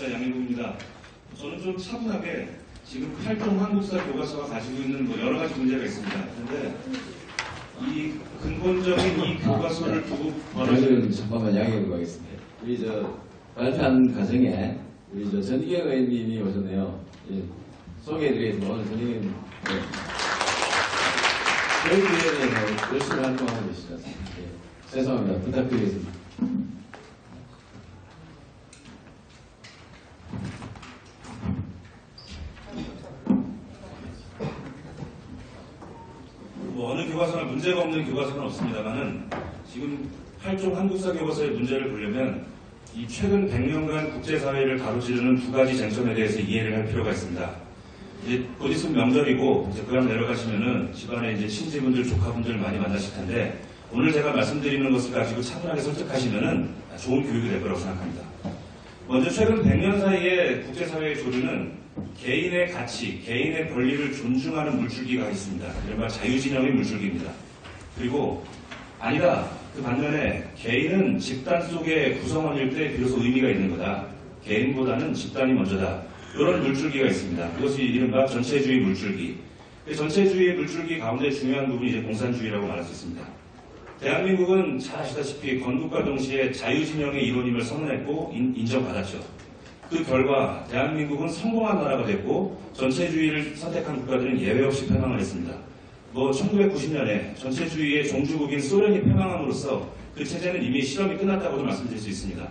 네, 양민국입니다. 저는 좀 차분하게 지금 활동 한국사 교과서가 가지고 있는 여러 가지 문제가 있습니다. 그런데 이 근본적인 이 교과서를 두고 저는 잠깐만 양해를 구하겠습니다. 우리 발표한 과정에 우리 전희경 의원님이 오셨네요. 예, 소개해드리겠습니다. 오늘 전희경 교육위원회에서 열심히 활동하고 계시죠. 예, 죄송합니다. 부탁드리겠습니다. 어느 교과서나 문제가 없는 교과서는 없습니다만은 지금 8종 한국사 교과서의 문제를 보려면 이 최근 100년간 국제사회를 가로지르는 두 가지 쟁점에 대해서 이해를 할 필요가 있습니다. 이제 곧 있으면 명절이고 이제 그 안 내려가시면은 집안에 이제 친지분들, 조카분들 많이 만나실 텐데 오늘 제가 말씀드리는 것을 가지고 차분하게 설득하시면은 좋은 교육이 될 거라고 생각합니다. 먼저 최근 100년 사이에 국제사회의 조류는 개인의 가치, 개인의 권리를 존중하는 물줄기가 있습니다. 이른바 자유진영의 물줄기입니다. 그리고 아니다. 그 반면에 개인은 집단 속의 구성원일 때 비로소 의미가 있는 거다. 개인보다는 집단이 먼저다. 이런 물줄기가 있습니다. 그것이 이른바 전체주의 물줄기. 전체주의 물줄기 가운데 중요한 부분이 이제 공산주의라고 말할 수 있습니다. 대한민국은 잘 아시다시피 건국과 동시에 자유진영의 이론임을 선언했고 인정받았죠. 그 결과 대한민국은 성공한 나라가 됐고 전체주의를 선택한 국가들은 예외 없이 패망을 했습니다. 1990년에 전체주의의 종주국인 소련이 패망함으로써 그 체제는 이미 실험이 끝났다고도 말씀드릴 수 있습니다.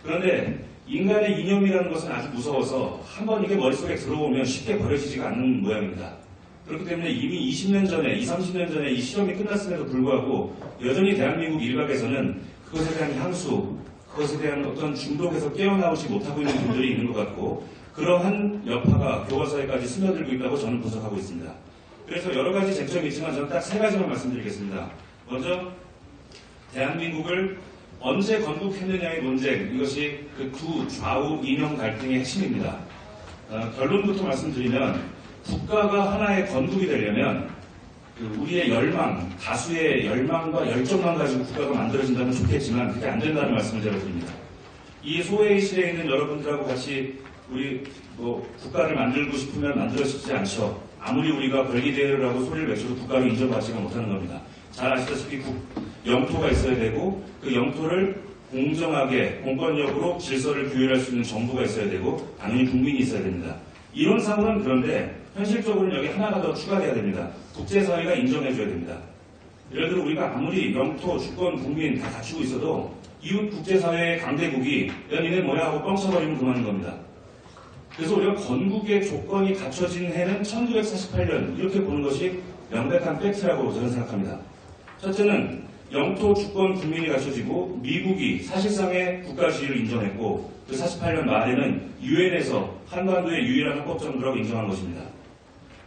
그런데 인간의 이념이라는 것은 아주 무서워서 한번 이게 머릿속에 들어오면 쉽게 버려지지가 않는 모양입니다. 그렇기 때문에 이미 20년 전에, 30년 전에 이 실험이 끝났음에도 불구하고 여전히 대한민국 일각에서는 그것에 대한 향수, 그것에 대한 어떤 중독에서 깨어나오지 못하고 있는 분들이 있는 것 같고 그러한 여파가 교과서에까지 스며들고 있다고 저는 분석하고 있습니다. 그래서 여러 가지 쟁점이 있지만 저는 딱 세 가지만 말씀드리겠습니다. 먼저 대한민국을 언제 건국했느냐의 논쟁, 이것이 그 두 좌우 이념 갈등의 핵심입니다. 결론부터 말씀드리면 국가가 하나의 건국이 되려면 우리의 열망, 다수의 열망과 열정만 가지고 국가가 만들어진다면 좋겠지만 그게 안 된다는 말씀을 제가 드립니다. 이 소외의실에 있는 여러분들하고 같이 우리 국가를 만들고 싶으면 만들어지지 않죠. 아무리 우리가 권리대회를 하고 소리를 외쳐도 국가를 인정받지가 못하는 겁니다. 잘 아시다시피 영토가 있어야 되고 그 영토를 공정하게 공권력으로 질서를 규율할 수 있는 정부가 있어야 되고 당연히 국민이 있어야 됩니다. 이론상으로는 그런데 현실적으로는 여기 하나가 더 추가돼야 됩니다. 국제사회가 인정해줘야 됩니다. 예를 들어 우리가 아무리 영토, 주권, 국민 다 갖추고 있어도 이웃 국제사회의 강대국이 야 니네 뭐야 하고 뻥쳐버리면 그만인 겁니다. 그래서 우리가 건국의 조건이 갖춰진 해는 1948년 이렇게 보는 것이 명백한 팩트라고 저는 생각합니다. 첫째는 영토, 주권, 국민이 갖춰지고 미국이 사실상의 국가주의를 인정했고 그 48년 말에는 유엔에서 한반도의 유일한 합법정부라고 인정한 것입니다.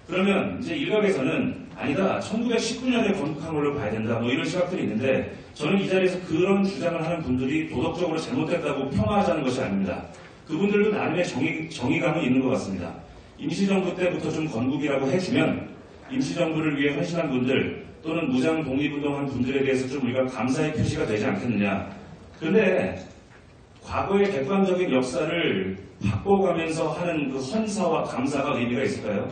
그러면 이제 일각에서는 아니다 1919년에 건국한 걸로 봐야 된다 이런 시각들이 있는데 저는 이 자리에서 그런 주장을 하는 분들이 도덕적으로 잘못됐다고 폄하하자는 것이 아닙니다. 그분들도 나름의 정의감은 있는 것 같습니다. 임시정부 때부터 좀 건국이라고 해주면 임시정부를 위해 헌신한 분들 또는 무장 독립운동한 분들에 대해서 좀 우리가 감사의 표시가 되지 않겠느냐. 그런데 과거의 객관적인 역사를 바꿔가면서 하는 그 헌사와 감사가 의미가 있을까요?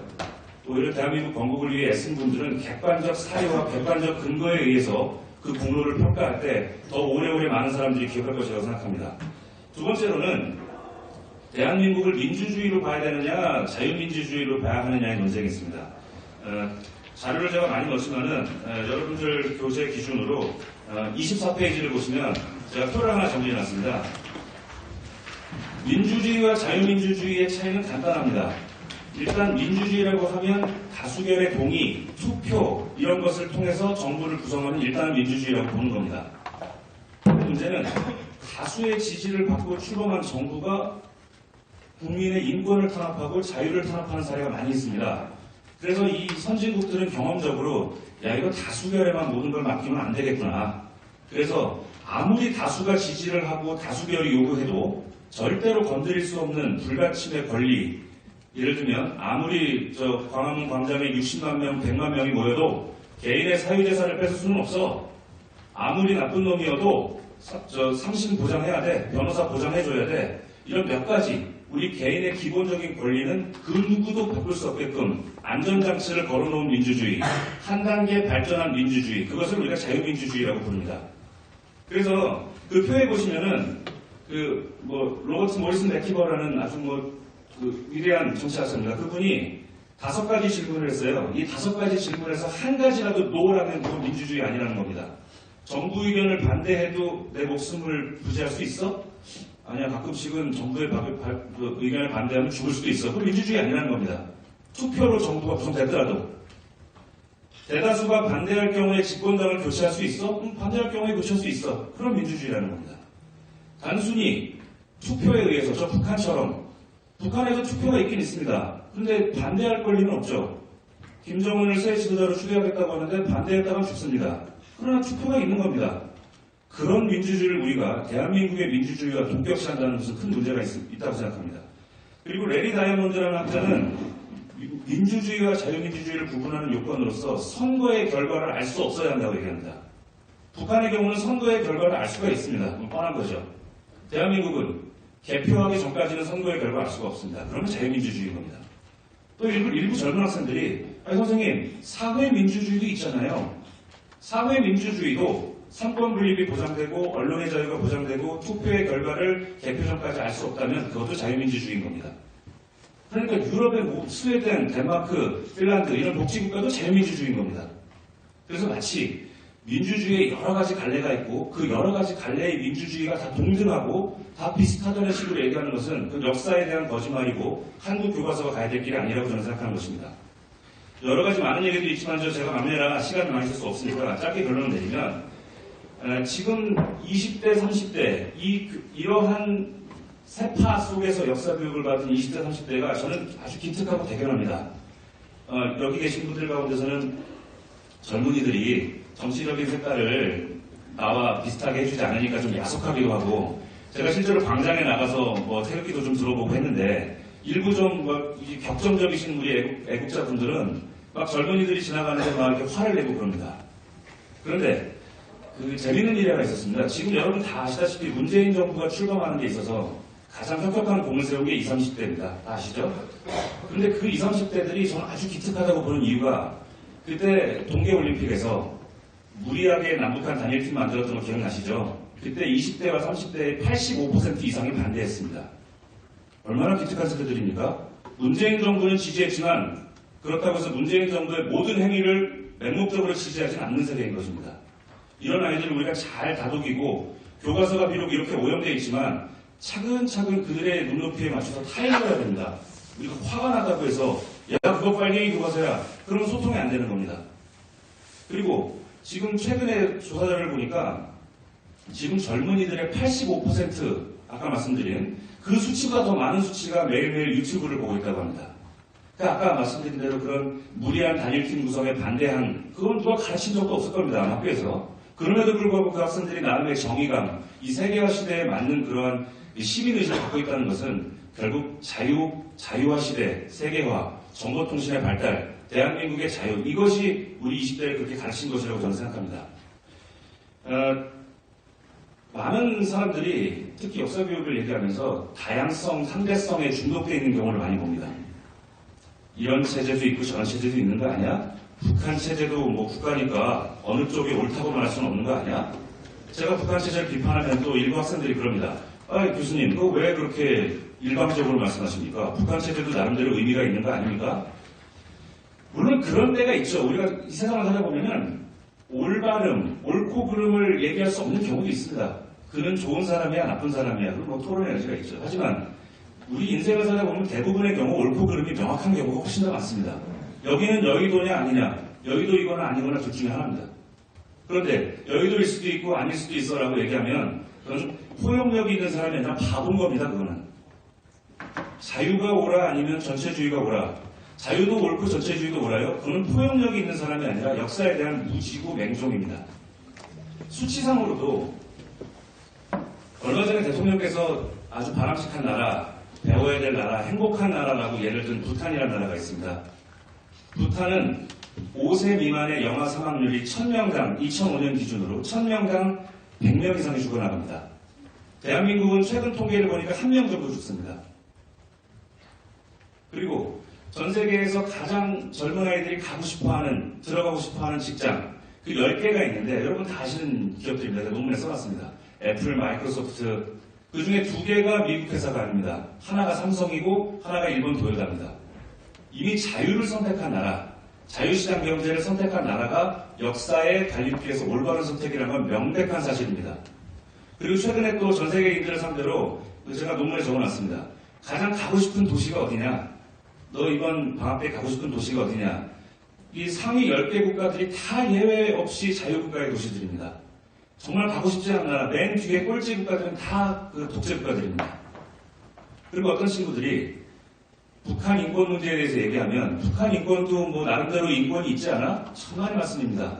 오히려 대한민국 건국을 위해 애쓴 분들은 객관적 사유와 객관적 근거에 의해서 그 공로를 평가할 때 더 오래오래 많은 사람들이 기억할 것이라고 생각합니다. 두 번째로는 대한민국을 민주주의로 봐야 되느냐 자유민주주의로 봐야 하느냐의 논쟁이 있습니다. 자료를 제가 많이 넣었지만은 여러분들 교재 기준으로 24페이지를 보시면 제가 표를 하나 정리해놨습니다. 민주주의와 자유민주주의의 차이는 간단합니다. 일단 민주주의라고 하면 다수결의 동의, 투표 이런 것을 통해서 정부를 구성하는 일단은 민주주의라고 보는 겁니다. 문제는 다수의 지지를 받고 출범한 정부가 국민의 인권을 탄압하고 자유를 탄압하는 사례가 많이 있습니다. 그래서 이 선진국들은 경험적으로 야 이거 다수결에만 모든 걸 맡기면 안 되겠구나. 그래서 아무리 다수가 지지를 하고 다수결이 요구해도 절대로 건드릴 수 없는 불가침의 권리, 예를 들면 아무리 광화문 광장에 60만 명, 100만 명이 모여도 개인의 사유재산을 뺏을 수는 없어. 아무리 나쁜 놈이어도 상신 보장해야 돼. 변호사 보장해줘야 돼. 이런 몇 가지 우리 개인의 기본적인 권리는 그 누구도 바꿀 수 없게끔 안전장치를 걸어놓은 민주주의, 한 단계 발전한 민주주의, 그것을 우리가 자유민주주의라고 부릅니다. 그래서 그 표에 보시면은 로버트 모리슨 맥키버라는 아주 위대한 정치학자입니다. 그분이 5가지 질문을 했어요. 이 5가지 질문에서 한 가지라도 노라면 그건 민주주의 아니라는 겁니다. 정부 의견을 반대해도 내 목숨을 부지할 수 있어? 아니야, 가끔씩은 정부의 의견을 반대하면 죽을 수도 있어. 그건 민주주의 아니라는 겁니다. 투표로 정부가 구성됐더라도. 대다수가 반대할 경우에 집권당을 교체할 수 있어? 반대할 경우에 교체할 수 있어. 그럼 민주주의라는 겁니다. 단순히 투표에 의해서 저 북한처럼 북한에도 투표가 있긴 있습니다. 그런데 반대할 권리는 없죠. 김정은을 새 지도자로 추대하겠다고 하는데 반대했다가 죽습니다. 그러나 투표가 있는 겁니다. 그런 민주주의를 우리가 대한민국의 민주주의와 동격시한다는 것은 큰 문제가 있다고 생각합니다. 그리고 레리 다이아몬드라는 학자는 민주주의와 자유민주주의를 구분하는 요건으로서 선거의 결과를 알 수 없어야 한다고 얘기합니다. 북한의 경우는 선거의 결과를 알 수가 있습니다. 뻔한 거죠. 대한민국은 개표하기 전까지는 선거의 결과를 알 수가 없습니다. 그러면 자유민주주의인 겁니다. 또 일부 젊은 학생들이 아니 선생님 사회민주주의도 있잖아요. 사회민주주의도 삼권 분립이 보장되고 언론의 자유가 보장되고 투표의 결과를 개표 전까지 알 수 없다면 그것도 자유민주주의인 겁니다. 그러니까 유럽의 스웨덴, 덴마크, 핀란드 이런 복지국가도 자유민주주의인 겁니다. 그래서 마치 민주주의에 여러 가지 갈래가 있고 그 여러 가지 갈래의 민주주의가 다 동등하고 다 비슷하다는 식으로 얘기하는 것은 그 역사에 대한 거짓말이고 한국 교과서가 가야 될 길이 아니라고 저는 생각하는 것입니다. 여러 가지 많은 얘기도 있지만 제가 막내라 시간이 많이 쓸 수 없으니까 짧게 결론을 내리면 지금 20대, 30대 이러한 세파 속에서 역사 교육을 받은 20대, 30대가 저는 아주 기특하고 대견합니다. 여기 계신 분들 가운데서는 젊은이들이 정치적인 색깔을 나와 비슷하게 해주지 않으니까 좀 야속하기도 하고 제가 실제로 광장에 나가서 태극기도 좀 들어보고 했는데 일부 좀 격정적이신 우리 애국자분들은 막 젊은이들이 지나가는데 막 이렇게 화를 내고 그럽니다. 그런데 재밌는 일이 하나 있었습니다. 지금 여러분 다 아시다시피 문재인 정부가 출범하는 데 있어서 가장 혁혁한 공을 세운 게 20, 30대입니다. 다 아시죠? 그런데 그 20, 30대들이 저는 아주 기특하다고 보는 이유가 그때 동계올림픽에서 무리하게 남북한 단일팀 만들었던 거 기억나시죠? 그때 20대와 30대의 85% 이상이 반대했습니다. 얼마나 기특한 세대들입니까? 문재인 정부는 지지했지만 그렇다고 해서 문재인 정부의 모든 행위를 맹목적으로 지지하지 않는 세대인 것입니다. 이런 아이들을 우리가 잘 다독이고 교과서가 비록 이렇게 오염되어 있지만 차근차근 그들의 눈높이에 맞춰서 타협해야 됩니다. 우리가 화가 나다고 해서 야 그거 빨갱이 교과서야 그러면 소통이 안 되는 겁니다. 그리고 지금 최근에 조사자를 보니까 지금 젊은이들의 85% 아까 말씀드린 그 수치가 더 많은 수치가 매일매일 유튜브를 보고 있다고 합니다. 그러니까 아까 말씀드린 대로 그런 무리한 단일팀 구성에 반대한 그건 누가 가르친 적도 없을 겁니다. 학교에서. 그럼에도 불구하고 그 학생들이 나름의 정의감, 이 세계화 시대에 맞는 그러한 시민의식을 갖고 있다는 것은 결국 자유화 시대, 세계화, 정보통신의 발달, 대한민국의 자유, 이것이 우리 20대를 그렇게 가르친 것이라고 저는 생각합니다. 많은 사람들이 특히 역사교육을 얘기하면서 다양성, 상대성에 중독되어 있는 경우를 많이 봅니다. 이런 체제도 있고 저런 체제도 있는 거 아니야? 북한 체제도 국가니까 어느 쪽이 옳다고 말할 수는 없는 거 아니야? 제가 북한 체제를 비판하면 또 일부 학생들이 그럽니다. 교수님, 그거 왜 그렇게 일방적으로 말씀하십니까? 북한 체제도 나름대로 의미가 있는 거 아닙니까? 물론 그런 데가 있죠. 우리가 이 세상을 살아보면은 올바름, 옳고 그름을 얘기할 수 없는 경우도 있습니다. 그는 좋은 사람이야, 나쁜 사람이야. 그럼 토론의 여지가 있죠. 하지만 우리 인생을 살아보면 대부분의 경우 옳고 그름이 명확한 경우가 훨씬 더 많습니다. 여기는 여의도냐 아니냐, 여의도이거나 아니거나 둘 중에 하나입니다. 그런데 여의도일 수도 있고 아닐 수도 있어라고 얘기하면 그건 포용력이 있는 사람이 아니라 바본 겁니다. 그거는. 자유가 옳아 아니면 전체주의가 옳아. 자유도 옳고 전체주의도 옳아요. 그건 포용력이 있는 사람이 아니라 역사에 대한 무지고 맹종입니다. 수치상으로도 얼마 전에 대통령께서 아주 바람직한 나라, 배워야 될 나라, 행복한 나라라고 예를 든 부탄이라는 나라가 있습니다. 부탄은 5세 미만의 영아 사망률이 1000명당 2005년 기준으로 1000명당 100명 이상이 죽어나갑니다. 대한민국은 최근 통계를 보니까 1명 정도 죽습니다. 그리고 전 세계에서 가장 젊은 아이들이 가고 싶어하는, 들어가고 싶어하는 직장, 그 10개가 있는데 여러분 다 아시는 기업들입니다. 제가 논문에 써놨습니다. 애플, 마이크로소프트, 그 중에 2개가 미국 회사가 아닙니다. 하나가 삼성이고 하나가 일본 도요타입니다. 이미 자유를 선택한 나라, 자유시장 경제를 선택한 나라가 역사에 달리기에서 올바른 선택이라는 건 명백한 사실입니다. 그리고 최근에 또 전 세계인들을 상대로 제가 논문에 적어놨습니다. 가장 가고 싶은 도시가 어디냐? 너 이번 방학 때 가고 싶은 도시가 어디냐? 이 상위 10개 국가들이 다 예외 없이 자유국가의 도시들입니다. 정말 가고 싶지 않은 나라, 맨 뒤에 꼴찌 국가들은 다 그 독재 국가들입니다. 그리고 어떤 친구들이 북한 인권 문제에 대해서 얘기하면 북한 인권도 뭐 나름대로 인권이 있지 않아? 천만의 말씀입니다.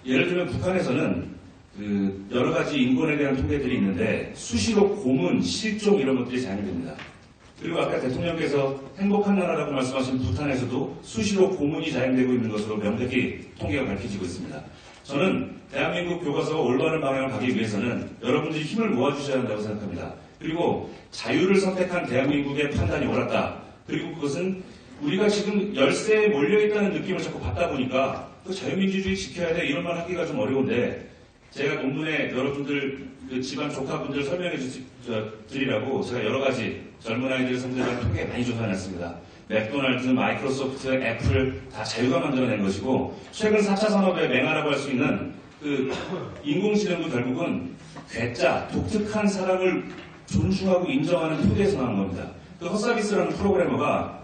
예를 들면 북한에서는 그 여러 가지 인권에 대한 통계들이 있는데 수시로 고문, 실종 이런 것들이 자행됩니다. 그리고 아까 대통령께서 행복한 나라라고 말씀하신 부탄에서도 수시로 고문이 자행되고 있는 것으로 명백히 통계가 밝혀지고 있습니다. 저는 대한민국 교과서가 올바른 방향을 가기 위해서는 여러분들이 힘을 모아주셔야 한다고 생각합니다. 그리고 자유를 선택한 대한민국의 판단이 옳았다. 그리고 그것은 우리가 지금 열세에 몰려있다는 느낌을 자꾸 받다 보니까 그 자유민주주의 지켜야 돼 이런 말 하기가 좀 어려운데 제가 논문에 여러분들 그 집안 조카분들 설명해 드리라고 제가 여러 가지 젊은 아이들을 상대로 한 통계 많이 조사해놨습니다. 맥도날드, 마이크로소프트, 애플 다 자유가 만들어낸 것이고 최근 4차 산업의 맹아라고 할 수 있는 그 인공지능도 결국은 괴짜, 독특한 사람을 존중하고 인정하는 토대에서 나온 겁니다. 그 헛서비스라는 프로그래머가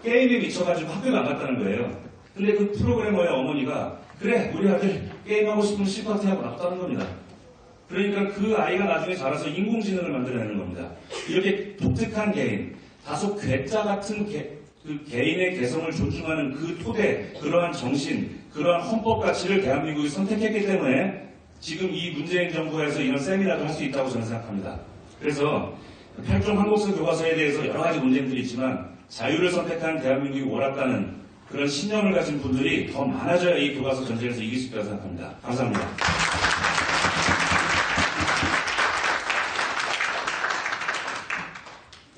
게임에 미쳐가지고 학교에 안 갔다는 거예요. 근데 그 프로그래머의 어머니가 그래 우리 아들 게임하고 싶으면 실컷 하고 놔뒀다는 겁니다. 그러니까 그 아이가 나중에 자라서 인공지능을 만들어내는 겁니다. 이렇게 독특한 개인, 다소 괴짜 같은 그 개인의 개성을 존중하는 그 토대, 그러한 정신, 그러한 헌법 가치를 대한민국이 선택했기 때문에 지금 이 문재인 정부에서 이런 세미나도 할 수 있다고 저는 생각합니다. 그래서 8종 한국사 교과서에 대해서 여러 가지 논쟁들이 있지만 자유를 선택한 대한민국이 옳았다는 그런 신념을 가진 분들이 더 많아져야 이 교과서 전쟁에서 이길 수 있다고 생각합니다. 감사합니다.